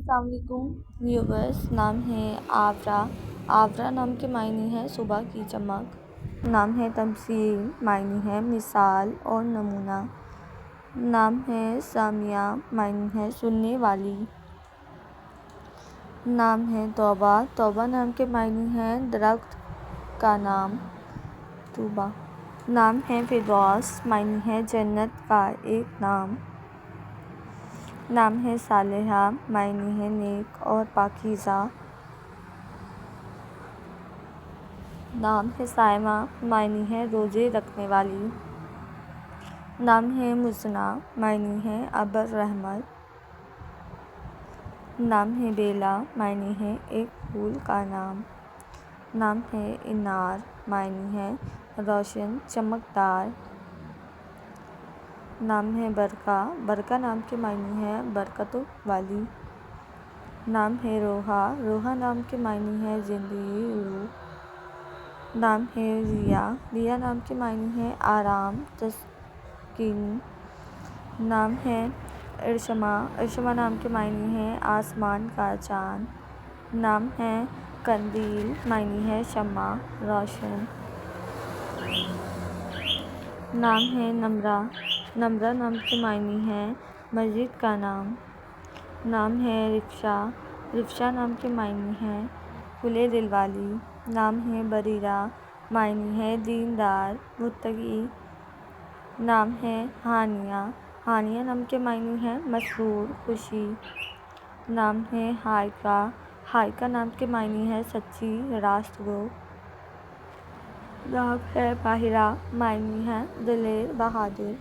السلام علیکم ویورز، نام ہے آورا۔ آورا نام کے معنی ہے صبح کی چمک۔ نام ہے تمثیل، معنی ہے مثال اور نمونہ۔ نام ہے سامعہ، معنی ہے سننے والی۔ نام ہے توبہ۔ توبہ نام کے معنی ہے درخت کا نام، طوبیٰ۔ نام ہے فردوس، معنی ہے جنت کا ایک نام۔ نام ہے صالحہ، معنی ہے نیک اور پاکیزہ۔ نام ہے صائمہ، معنی ہے روزے رکھنے والی۔ نام ہے مزنہ، معنی ہے ابر رحمت۔ نام ہے بیلا، معنی ہے ایک پھول کا نام۔ نام ہے انار، معنی ہے روشن چمکدار۔ نام ہے برکہ۔ برکہ نام کے معنی ہے برکتوں والی۔ نام ہے روحا۔ روحا نام کے معنی ہے زندگی، روح۔ نام ہے ریا۔ ریا نام کے معنی ہے آرام، تسکین۔ نام ہے ارشما۔ ارشما نام کے معنی ہے آسمان کا چاند۔ نام ہے قندیل، معنی ہے شمع، روشن۔ نام ہے نمرہ۔ نمرہ نام کے معنی ہے مسجد کا نام۔ نام ہے رفشا۔ رفشا نام کے معنی ہے کھلے دل والی۔ نام ہے بریرہ، معنی ہے دیندار، متقی۔ نام ہے ہانیہ۔ ہانیہ نام کے معنی ہے مسرور، خوشی۔ نام ہے ہائکہ۔ ہائکہ نام کے معنی ہے سچی، راست گو۔ نام ہے باہرہ، معنی ہے دلیر، بہادر۔